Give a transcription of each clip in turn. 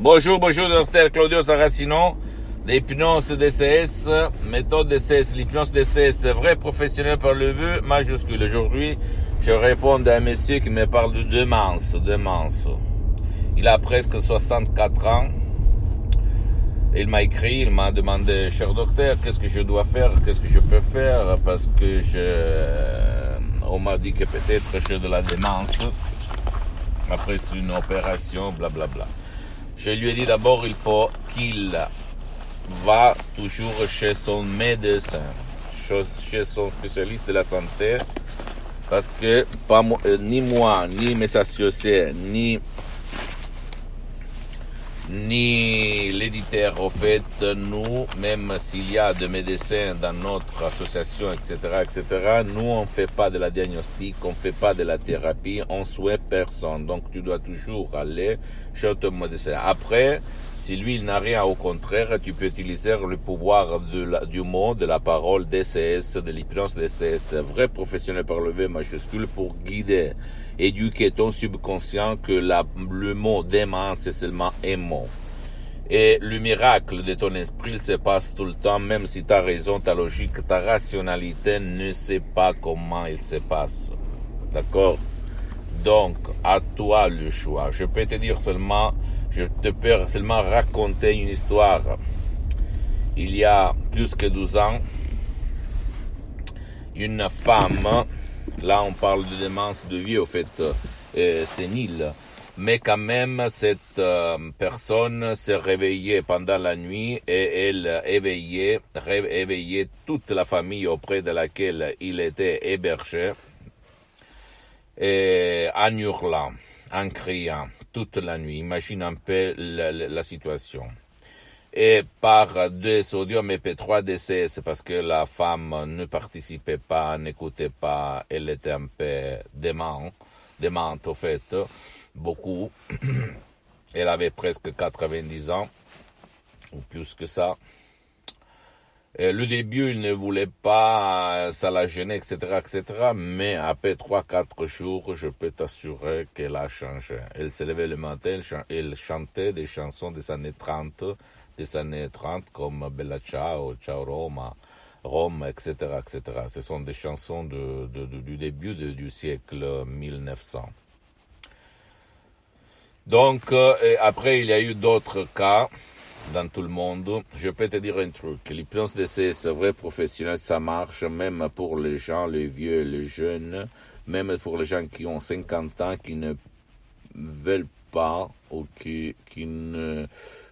Bonjour, docteur Claudio Saracino, l'hypnose DCS, méthode DCS, l'hypnose DCS, vrai professionnel par le vœu majuscule. Aujourd'hui, je réponds à un monsieur qui me parle de démence. Il a presque 64 ans. Il m'a écrit, il m'a demandé, cher docteur, qu'est-ce que je dois faire, qu'est-ce que je peux faire, parce que on m'a dit que peut-être j'ai de la démence après une opération, blablabla. Je lui ai dit d'abord, il faut qu'il va toujours chez son médecin, chez son spécialiste de la santé, parce que pas moi, ni moi, ni mes associés, ni l'éditeur, au fait, nous, même s'il y a des médecins dans notre association, etc., nous, on fait pas de la diagnostic, on fait pas de la thérapie, on souhaite personne. Donc, tu dois toujours aller chez ton médecin. Après, si lui, il n'a rien, au contraire, tu peux utiliser le pouvoir du mot, de la parole DCS, de l'hypnose DCS, vrai professionnel par le V majuscule, pour guider, éduquer ton subconscient que le mot démence, c'est seulement un mot. Et le miracle de ton esprit, il se passe tout le temps, même si ta raison, ta logique, ta rationalité ne sait pas comment il se passe. D'accord? Donc, à toi le choix. Je peux seulement raconter une histoire. Il y a plus que 12 ans, une femme, là on parle de démence de vie au fait sénile, mais quand même cette personne s'est réveillée pendant la nuit et elle éveillait toute la famille auprès de laquelle il était hébergé, et en hurlant, en criant toute la nuit. Imagine un peu la situation. Et par des audios MP3 DCS, parce que la femme ne participait pas, n'écoutait pas, elle était un peu démente au fait, beaucoup. Elle avait presque 90 ans, ou plus que ça. Et le début, il ne voulait pas, ça la gênait, etc., mais après 3-4 jours, je peux t'assurer qu'elle a changé. Elle s'est levée le matin, elle chantait des chansons des années 30, comme Bella Ciao, Ciao Roma, Rome, etc., Ce sont des chansons du début du siècle 1900. Donc, après, il y a eu d'autres cas dans tout le monde. Je peux te dire un truc, l'hypnose DCS, c'est vrai professionnel, ça marche même pour les gens, les vieux, les jeunes, même pour les gens qui ont 50 ans, qui ne veulent pas ou qui ne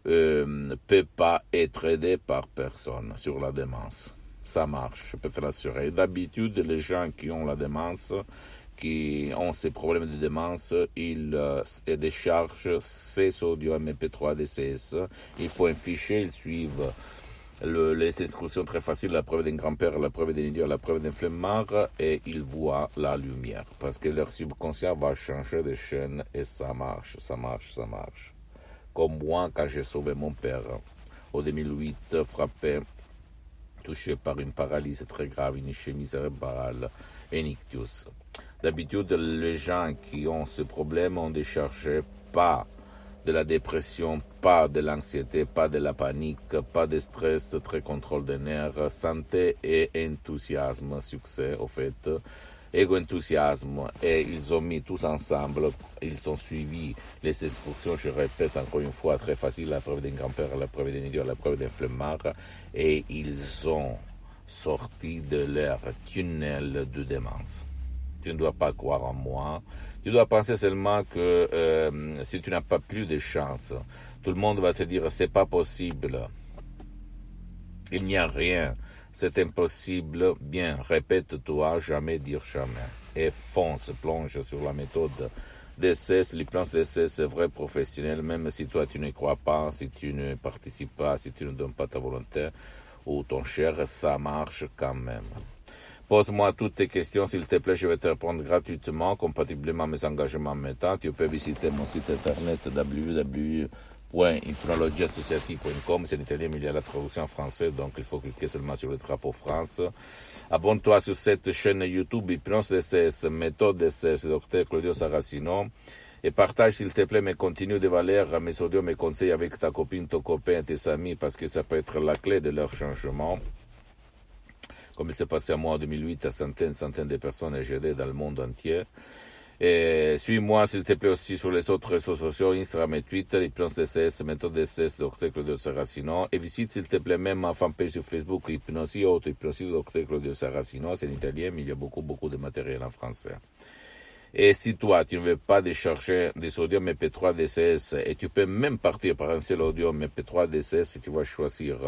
peut pas être aidé par personne sur la démence. Ça marche, je peux te l'assurer. D'habitude, les gens qui ont la démence, qui ont ces problèmes de démence, ils déchargent ces audios MP3 DCS. Il faut un fichier, ils suivent les instructions très faciles, la preuve d'un grand-père, la preuve d'un idiot, la preuve d'un flemmard, et ils voient la lumière. Parce que leur subconscient va changer de chaîne et ça marche. Comme moi, quand j'ai sauvé mon père, en 2008, frappé, touché par une paralysie très grave, une ischémie cérébrale, un ictus. D'habitude, les gens qui ont ce problème ont déchargé pas de la dépression, pas de l'anxiété, pas de la panique, pas de stress, très contrôle des nerfs, santé et enthousiasme, succès au fait, égo-enthousiasme, et ils ont mis tous ensemble, ils ont suivi les instructions, je répète encore une fois, très facile, la preuve d'un grand-père, la preuve d'un idiot, la preuve d'un flemmard, et ils ont sorti de leur tunnel de démence. Tu ne dois pas croire en moi. Tu dois penser seulement que si tu n'as pas plus de chance, tout le monde va te dire c'est pas possible. Il n'y a rien. C'est impossible. Bien, répète-toi, jamais dire jamais. Et fonce, plonge sur la méthode DCS, l'hypnose DCS, c'est vrai professionnel, même si toi tu ne crois pas, si tu ne participes pas, si tu ne donnes pas ta volonté ou ton cher, ça marche quand même. Pose-moi toutes tes questions, s'il te plaît, je vais te répondre gratuitement, compatiblement à mes engagements maintenant. Tu peux visiter mon site internet www.hypnologieassociative.com. C'est en italien, mais il y a la traduction en français, donc il faut cliquer seulement sur le drapeau France. Abonne-toi sur cette chaîne YouTube, Hypnose DCS, méthode DCS, Dr Claudio Saracino. Et partage, s'il te plaît, mes contenus de valeur, mes audios, mes conseils avec ta copine, ton copain, tes amis, parce que ça peut être la clé de leur changement. Comme il s'est passé à moi en 2008, à centaines de personnes et j'ai aidé dans le monde entier. Et suis-moi, s'il te plaît, aussi sur les autres réseaux sociaux, Instagram et Twitter, Hypnose DCS, Méthode DCS, Dr. Claudio Saracino. Et visite, s'il te plaît, même ma fanpage sur Facebook, Hypnosie, Hypnosie, Dr. Claudio Saracino. C'est en italien, mais il y a beaucoup de matériel en français. Et si toi, tu ne veux pas décharger des audios MP3 DCS, et tu peux même partir par un seul audio MP3 DCS, tu vas choisir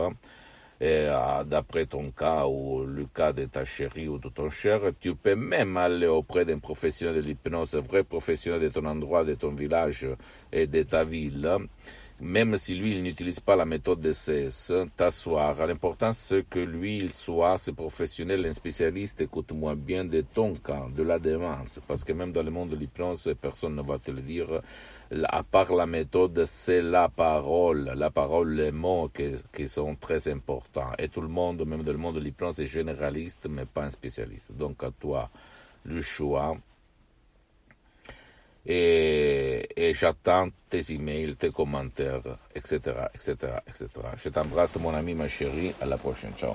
d'après ton cas ou le cas de ta chérie ou de ton cher, tu peux même aller auprès d'un professionnel de l'hypnose, un vrai professionnel de ton endroit, de ton village et de ta ville. Même si lui, il n'utilise pas la méthode DCS, t'asseoir. L'important, c'est que lui, il soit, ce professionnel, un spécialiste, écoute-moi bien, de ton cas, de la démence. Parce que même dans le monde de l'hypnose, personne ne va te le dire. À part la méthode, c'est la parole, les mots qui sont très importants. Et tout le monde, même dans le monde de l'hypnose, est généraliste, mais pas un spécialiste. Donc, à toi, le choix. Et j'attends tes emails, tes commentaires, etc., etc., etc. Je t'embrasse, mon ami, ma chérie. À la prochaine. Ciao.